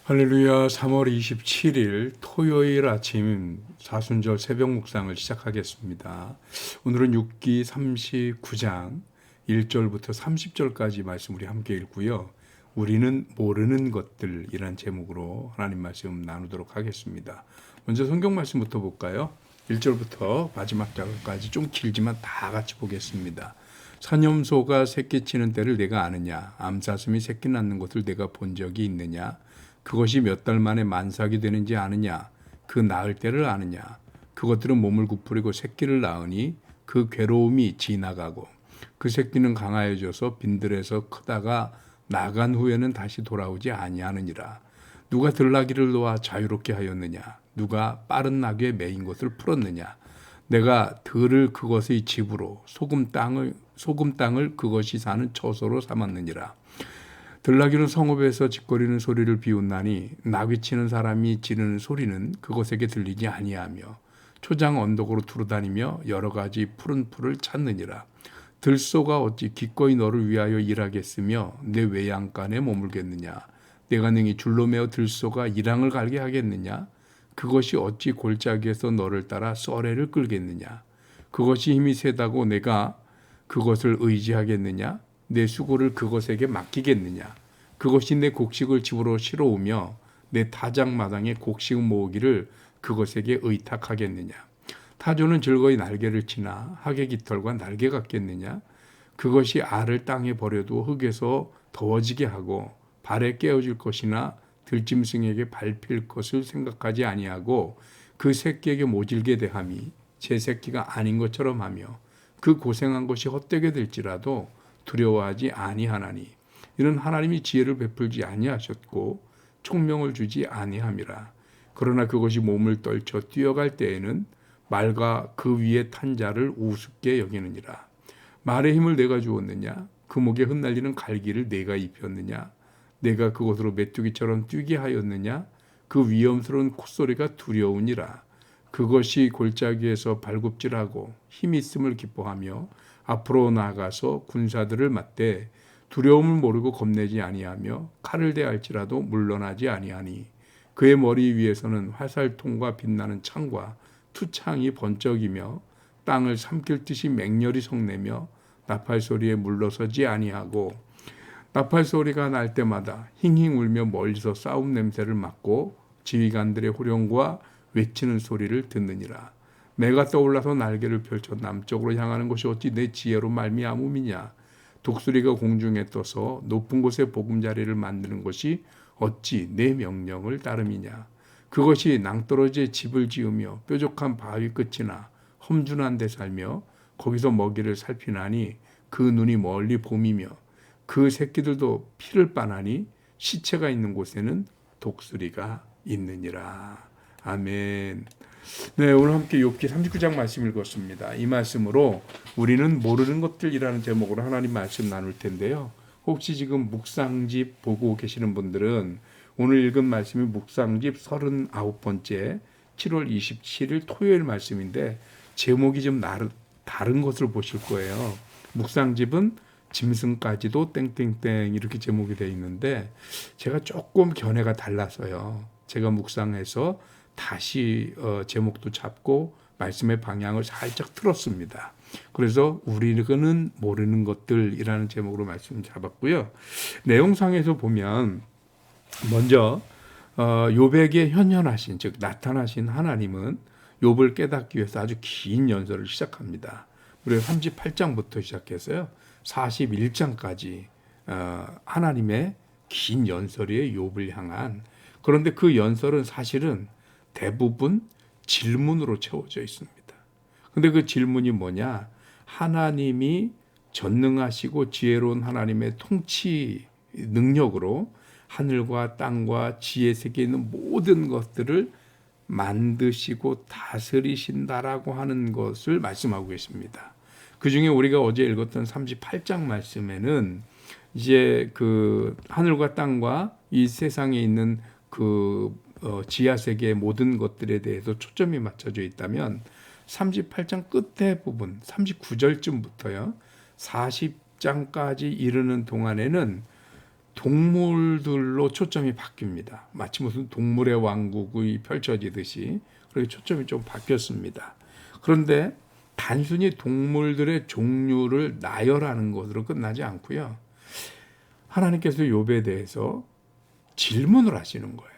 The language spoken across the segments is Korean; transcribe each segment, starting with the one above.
할렐루야. 3월 27일 토요일 아침 사순절 새벽 묵상을 시작하겠습니다. 오늘은 6기 39장 1절부터 30절까지 말씀 우리 함께 읽고요. 우리는 모르는 것들이란 제목으로 하나님 말씀 나누도록 하겠습니다. 먼저 성경 말씀부터 볼까요? 1절부터 마지막 절까지 좀 길지만 다 같이 보겠습니다. 사념소가 새끼치는 때를 내가 아느냐? 암사슴이 새끼 낳는 것을 내가 본 적이 있느냐? 그것이 몇 달 만에 만삭이 되는지 아느냐? 그 낳을 때를 아느냐? 그것들은 몸을 구부리고 새끼를 낳으니 그 괴로움이 지나가고 그 새끼는 강하여져서 빈들에서 크다가 나간 후에는 다시 돌아오지 아니하느니라. 누가 들나귀를 놓아 자유롭게 하였느냐? 누가 빠른 나귀에 매인 것을 풀었느냐? 내가 들을 그것의 집으로 소금 땅을 그것이 사는 처소로 삼았느니라. 들나귀는 성읍에서 짓거리는 소리를 비웃나니 나귀치는 사람이 지르는 소리는 그것에게 들리지 아니하며 초장 언덕으로 두루다니며 여러 가지 푸른 풀을 찾느니라. 들소가 어찌 기꺼이 너를 위하여 일하겠으며 내 외양간에 머물겠느냐? 내가 능히 줄로 매어 들소가 이랑을 갈게 하겠느냐? 그것이 어찌 골짜기에서 너를 따라 썰애를 끌겠느냐? 그것이 힘이 세다고 내가 그것을 의지하겠느냐? 내 수고를 그것에게 맡기겠느냐? 그것이 내 곡식을 집으로 실어오며 내 타작마당에 곡식 모으기를 그것에게 의탁하겠느냐? 타조는 즐거이 날개를 치나 하계 깃털과 날개 같겠느냐? 그것이 알을 땅에 버려도 흙에서 더워지게 하고 발에 깨어질 것이나 들짐승에게 밟힐 것을 생각하지 아니하고 그 새끼에게 모질게 대함이 제 새끼가 아닌 것처럼 하며 그 고생한 것이 헛되게 될지라도 두려워하지 아니하나니 이는 하나님이 지혜를 베풀지 아니하셨고 총명을 주지 아니함이라. 그러나 그것이 몸을 떨쳐 뛰어갈 때에는 말과 그 위에 탄 자를 우습게 여기느니라. 말의 힘을 내가 주었느냐? 그 목에 흩날리는 갈기를 내가 입혔느냐? 내가 그곳으로 메뚜기처럼 뛰게 하였느냐? 그 위험스러운 콧소리가 두려우니라. 그것이 골짜기에서 발굽질하고 힘 있음을 기뻐하며 앞으로 나아가서 군사들을 맞대 두려움을 모르고 겁내지 아니하며 칼을 대할지라도 물러나지 아니하니 그의 머리 위에서는 화살통과 빛나는 창과 투창이 번쩍이며 땅을 삼킬 듯이 맹렬히 성내며 나팔 소리에 물러서지 아니하고 나팔 소리가 날 때마다 힝힝 울며 멀리서 싸움 냄새를 맡고 지휘관들의 호령과 외치는 소리를 듣느니라. 내가 떠올라서 날개를 펼쳐 남쪽으로 향하는 것이 어찌 내 지혜로 말미암음이냐? 독수리가 공중에 떠서 높은 곳에 보금자리를 만드는 것이 어찌 내 명령을 따름이냐? 그것이 낭떠러지에 집을 지으며 뾰족한 바위 끝이나 험준한 데 살며 거기서 먹이를 살피나니 그 눈이 멀리 봄이며 그 새끼들도 피를 빠나니 시체가 있는 곳에는 독수리가 있느니라. 아멘. 네, 오늘 함께 욥기 39장 말씀 읽었습니다. 이 말씀으로 우리는 모르는 것들이라는 제목으로 하나님 말씀 나눌 텐데요. 혹시 지금 묵상집 보고 계시는 분들은 오늘 읽은 말씀이 묵상집 39번째 7월 27일 토요일 말씀인데 제목이 좀 다른 것을 보실 거예요. 묵상집은 짐승까지도 땡땡땡 이렇게 제목이 되어 있는데 제가 조금 견해가 달라서요. 제가 묵상해서 다시 제목도 잡고 말씀의 방향을 살짝 틀었습니다. 그래서 우리는 모르는 것들이라는 제목으로 말씀 잡았고요. 내용상에서 보면 먼저 욥에게 현현하신 즉 나타나신 하나님은 욥을 깨닫기 위해서 아주 긴 연설을 시작합니다. 무려 38장부터 시작해서요 41장까지 하나님의 긴 연설이에요. 욥을 향한. 그런데 그 연설은 사실은 대부분 질문으로 채워져 있습니다. 근데 그 질문이 뭐냐? 하나님이 전능하시고 지혜로운 하나님의 통치 능력으로 하늘과 땅과 지혜 세계에 있는 모든 것들을 만드시고 다스리신다라고 하는 것을 말씀하고 계십니다. 그 중에 우리가 어제 읽었던 38장 말씀에는 이제 그 하늘과 땅과 이 세상에 있는 그 지하 세계의 모든 것들에 대해서 초점이 맞춰져 있다면 38장 끝에 부분 39절쯤부터요 40장까지 이르는 동안에는 동물들로 초점이 바뀝니다. 마치 무슨 동물의 왕국이 펼쳐지듯이 그렇게 초점이 좀 바뀌었습니다. 그런데 단순히 동물들의 종류를 나열하는 것으로 끝나지 않고요. 하나님께서 욥에 대해서 질문을 하시는 거예요.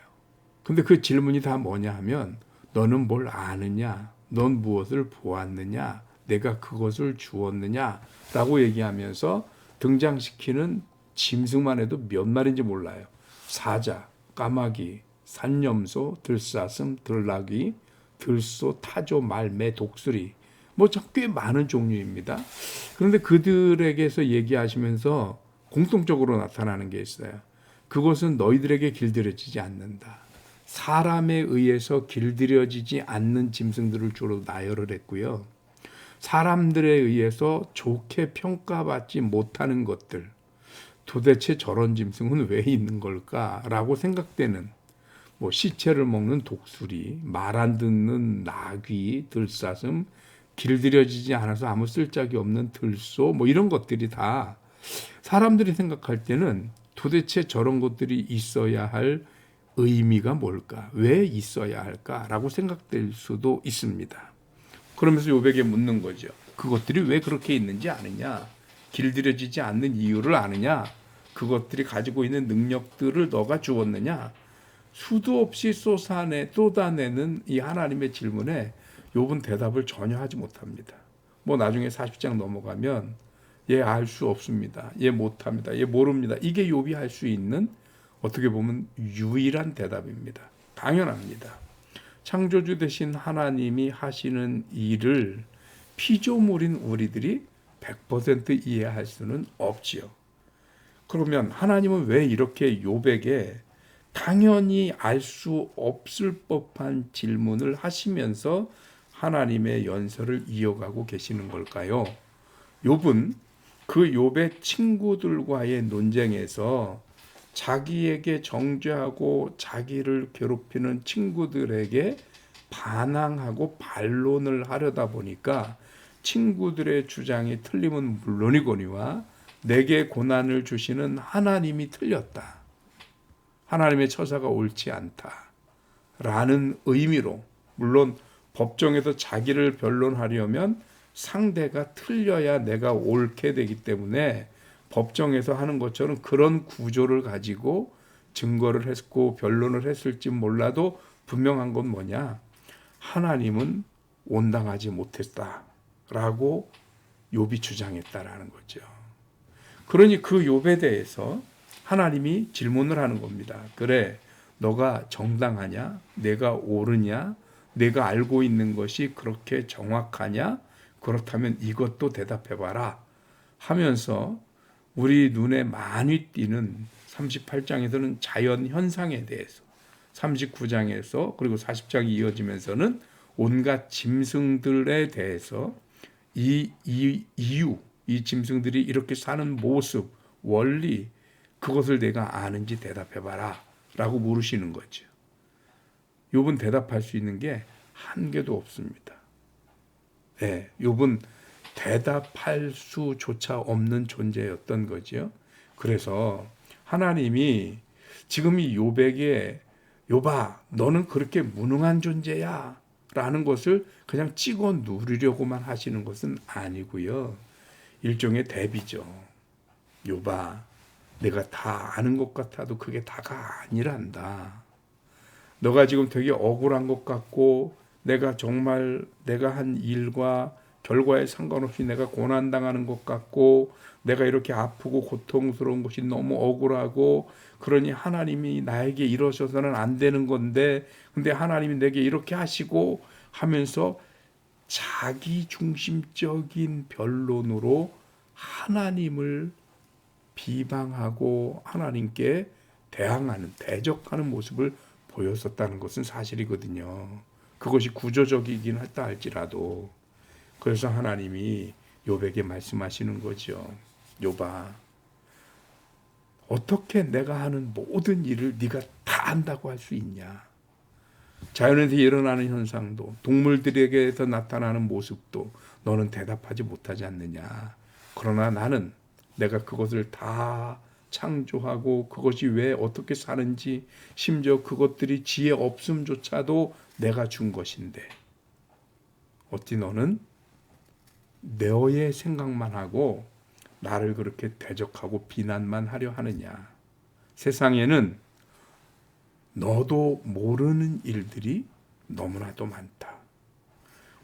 근데 그 질문이 다 뭐냐 하면 너는 뭘 아느냐? 넌 무엇을 보았느냐? 내가 그것을 주었느냐? 라고 얘기하면서 등장시키는 짐승만 해도 몇 마리인지 몰라요. 사자, 까마귀, 산염소, 들사슴, 들나귀, 들소, 타조, 말매, 독수리 뭐 꽤 많은 종류입니다. 그런데 그들에게서 얘기하시면서 공통적으로 나타나는 게 있어요. 그것은 너희들에게 길들여지지 않는다. 사람에 의해서 길들여지지 않는 짐승들을 주로 나열을 했고요. 사람들에 의해서 좋게 평가받지 못하는 것들, 도대체 저런 짐승은 왜 있는 걸까라고 생각되는 뭐 시체를 먹는 독수리, 말 안 듣는 나귀, 들사슴, 길들여지지 않아서 아무 쓸데기 없는 들소 뭐 이런 것들이 다 사람들이 생각할 때는 도대체 저런 것들이 있어야 할 의미가 뭘까? 왜 있어야 할까라고 생각될 수도 있습니다. 그러면서 욥에게 묻는 거죠. 그것들이 왜 그렇게 있는지 아느냐? 길들여지지 않는 이유를 아느냐? 그것들이 가지고 있는 능력들을 너가 주었느냐? 수도 없이 쏟아내는 이 하나님의 질문에 욥은 대답을 전혀 하지 못합니다. 뭐 나중에 40장 넘어가면 얘 알 수 없습니다. 얘 못합니다. 얘 모릅니다. 이게 욥이 할 수 있는 어떻게 보면 유일한 대답입니다. 당연합니다. 창조주 되신 하나님이 하시는 일을 피조물인 우리들이 100% 이해할 수는 없지요. 그러면 하나님은 왜 이렇게 욥에게 당연히 알 수 없을 법한 질문을 하시면서 하나님의 연설을 이어가고 계시는 걸까요? 욥은 그 욥의 친구들과의 논쟁에서 자기에게 정죄하고 자기를 괴롭히는 친구들에게 반항하고 반론을 하려다 보니까 친구들의 주장이 틀림은 물론이거니와 내게 고난을 주시는 하나님이 틀렸다. 하나님의 처사가 옳지 않다. 라는 의미로 물론 법정에서 자기를 변론하려면 상대가 틀려야 내가 옳게 되기 때문에 법정에서 하는 것처럼 그런 구조를 가지고 증거를 했고 변론을 했을지 몰라도 분명한 건 뭐냐? 하나님은 온당하지 못했다라고 욥이 주장했다라는 거죠. 그러니 그 욥에 대해서 하나님이 질문을 하는 겁니다. 그래, 너가 정당하냐? 내가 옳으냐? 내가 알고 있는 것이 그렇게 정확하냐? 그렇다면 이것도 대답해봐라 하면서 우리 눈에 많이 띄는 38장에서는 자연 현상에 대해서 39장에서 그리고 40장이 이어지면서는 온갖 짐승들에 대해서 이 이유, 이 짐승들이 이렇게 사는 모습, 원리 그것을 내가 아는지 대답해봐라 라고 물으시는 거죠. 욥은 대답할 수 있는 게 한 개도 없습니다. 네, 욥은 대답할 수조차 없는 존재였던 거죠. 그래서 하나님이 지금 이 욥에게 욥아, 너는 그렇게 무능한 존재야 라는 것을 그냥 찍어 누르려고만 하시는 것은 아니고요. 일종의 대비죠. 욥아, 내가 다 아는 것 같아도 그게 다가 아니란다. 너가 지금 되게 억울한 것 같고 내가 정말 내가 한 일과 결과에 상관없이 내가 고난당하는 것 같고 내가 이렇게 아프고 고통스러운 것이 너무 억울하고 그러니 하나님이 나에게 이러셔서는 안 되는 건데 근데 하나님이 내게 이렇게 하시고 하면서 자기 중심적인 변론으로 하나님을 비방하고 하나님께 대항하는 대적하는 모습을 보였었다는 것은 사실이거든요. 그것이 구조적이긴 했다 할지라도 그래서 하나님이 욥에게 말씀하시는 거죠. 욥아, 어떻게 내가 하는 모든 일을 네가 다 안다고 할 수 있냐? 자연에서 일어나는 현상도 동물들에게서 나타나는 모습도 너는 대답하지 못하지 않느냐? 그러나 나는 내가 그것을 다 창조하고 그것이 왜 어떻게 사는지 심지어 그것들이 지혜 없음조차도 내가 준 것인데 어찌 너는 너의 생각만 하고 나를 그렇게 대적하고 비난만 하려 하느냐. 세상에는 너도 모르는 일들이 너무나도 많다.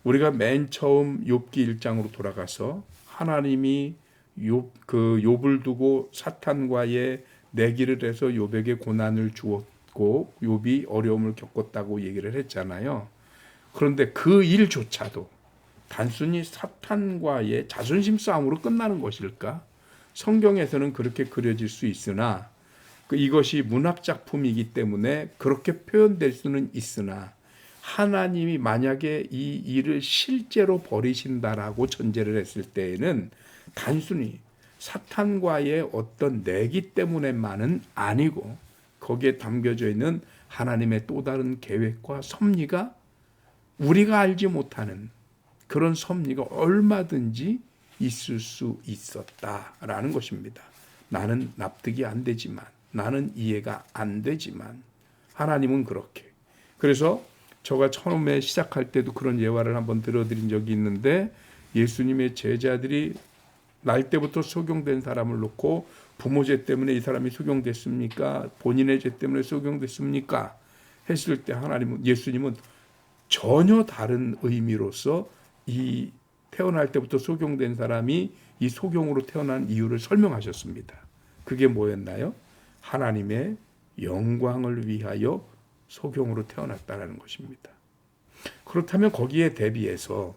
우리가 맨 처음 욥기 1장으로 돌아가서 하나님이 욥을 두고 사탄과의 내기를 해서 욥에게 고난을 주었고 욥이 어려움을 겪었다고 얘기를 했잖아요. 그런데 그 일조차도 단순히 사탄과의 자존심 싸움으로 끝나는 것일까? 성경에서는 그렇게 그려질 수 있으나 이것이 문학 작품이기 때문에 그렇게 표현될 수는 있으나 하나님이 만약에 이 일을 실제로 벌이신다라고 전제를 했을 때에는 단순히 사탄과의 어떤 내기 때문에만은 아니고 거기에 담겨져 있는 하나님의 또 다른 계획과 섭리가 우리가 알지 못하는 그런 섭리가 얼마든지 있을 수 있었다라는 것입니다. 나는 납득이 안 되지만 나는 이해가 안 되지만 하나님은 그렇게. 그래서 제가 처음에 시작할 때도 그런 예화를 한번 들어드린 적이 있는데 예수님의 제자들이 날 때부터 소경된 사람을 놓고 부모 죄 때문에 이 사람이 소경됐습니까? 본인의 죄 때문에 소경됐습니까? 했을 때 예수님은 전혀 다른 의미로서 이 태어날 때부터 소경된 사람이 이 소경으로 태어난 이유를 설명하셨습니다. 그게 뭐였나요? 하나님의 영광을 위하여 소경으로 태어났다는 것입니다. 그렇다면 거기에 대비해서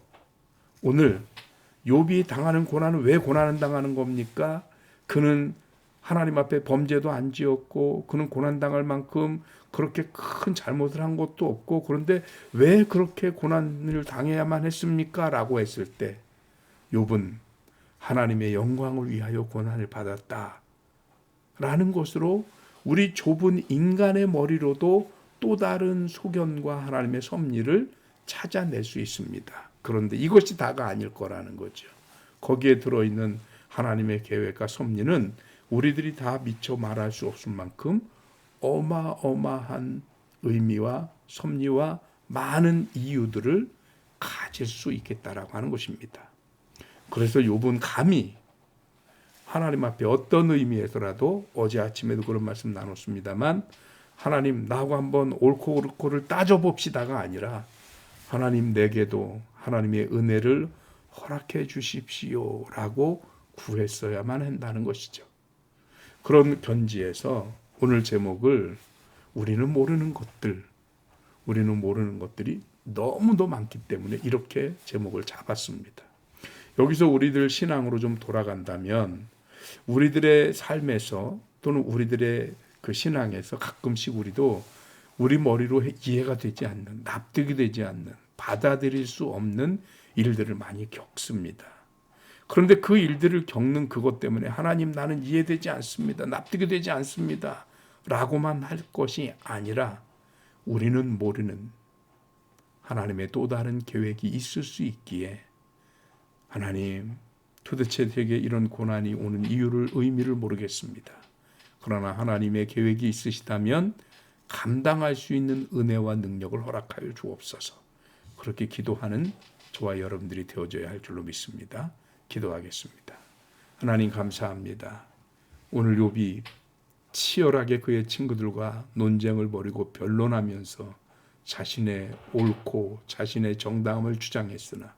오늘 욥이 당하는 고난은 왜 고난을 당하는 겁니까? 그는 하나님 앞에 범죄도 안 지었고 그는 고난당할 만큼 그렇게 큰 잘못을 한 것도 없고 그런데 왜 그렇게 고난을 당해야만 했습니까? 라고 했을 때 욥은 하나님의 영광을 위하여 고난을 받았다 라는 것으로 우리 좁은 인간의 머리로도 또 다른 소견과 하나님의 섭리를 찾아낼 수 있습니다. 그런데 이것이 다가 아닐 거라는 거죠. 거기에 들어있는 하나님의 계획과 섭리는 우리들이 다 미처 말할 수 없을 만큼 어마어마한 의미와 섭리와 많은 이유들을 가질 수 있겠다라고 하는 것입니다. 그래서 욥은 감히 하나님 앞에 어떤 의미에서라도 어제 아침에도 그런 말씀 나눴습니다만 하나님 나하고 한번 옳고 그르고를 따져봅시다가 아니라 하나님 내게도 하나님의 은혜를 허락해 주십시오 라고 구했어야만 한다는 것이죠. 그런 견지에서 오늘 제목을 우리는 모르는 것들이 너무도 많기 때문에 이렇게 제목을 잡았습니다. 여기서 우리들 신앙으로 좀 돌아간다면 우리들의 삶에서 또는 우리들의 그 신앙에서 가끔씩 우리도 우리 머리로 이해가 되지 않는, 납득이 되지 않는, 받아들일 수 없는 일들을 많이 겪습니다. 그런데 그 일들을 겪는 그것 때문에 하나님 나는 이해되지 않습니다. 납득이 되지 않습니다. 라고만 할 것이 아니라 우리는 모르는 하나님의 또 다른 계획이 있을 수 있기에 하나님 도대체 제게 이런 고난이 오는 이유를 의미를 모르겠습니다. 그러나 하나님의 계획이 있으시다면 감당할 수 있는 은혜와 능력을 허락하여 주옵소서. 그렇게 기도하는 저와 여러분들이 되어져야 할 줄로 믿습니다. 기도하겠습니다. 하나님 감사합니다. 오늘 욥이 치열하게 그의 친구들과 논쟁을 벌이고 변론하면서 자신의 옳고 자신의 정당함을 주장했으나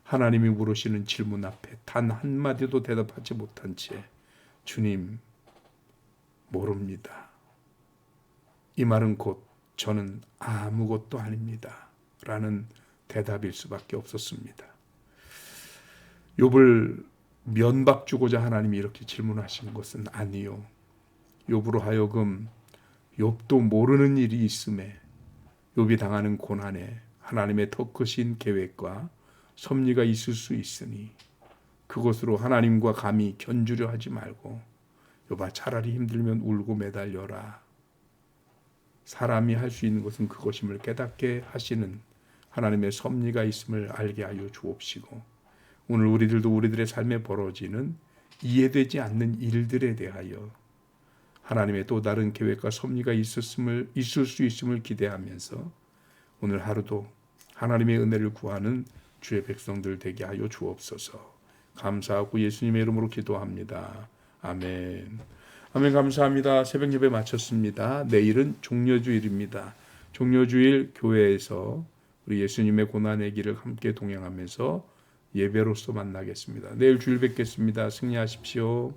하나님이 물으시는 질문 앞에 단 한마디도 대답하지 못한 채 주님 모릅니다. 이 말은 곧 저는 아무것도 아닙니다. 라는 대답일 수밖에 없었습니다. 욥을 면박 주고자 하나님이 이렇게 질문하신 것은 아니요. 욥으로 하여금 욥도 모르는 일이 있음에 욥이 당하는 고난에 하나님의 더 크신 계획과 섭리가 있을 수 있으니 그것으로 하나님과 감히 견주려 하지 말고 욥아 차라리 힘들면 울고 매달려라. 사람이 할 수 있는 것은 그것임을 깨닫게 하시는 하나님의 섭리가 있음을 알게 하여 주옵시고 오늘 우리들도 우리들의 삶에 벌어지는 이해되지 않는 일들에 대하여 하나님의 또 다른 계획과 섭리가 있을 수 있음을 기대하면서 오늘 하루도 하나님의 은혜를 구하는 주의 백성들 되게 하여 주옵소서. 감사하고 예수님의 이름으로 기도합니다. 아멘. 아멘. 감사합니다. 새벽 예배 마쳤습니다. 내일은 종려주일입니다. 종려주일 교회에서 우리 예수님의 고난의 길을 함께 동행하면서 예배로서 만나겠습니다. 내일 주일 뵙겠습니다. 승리하십시오.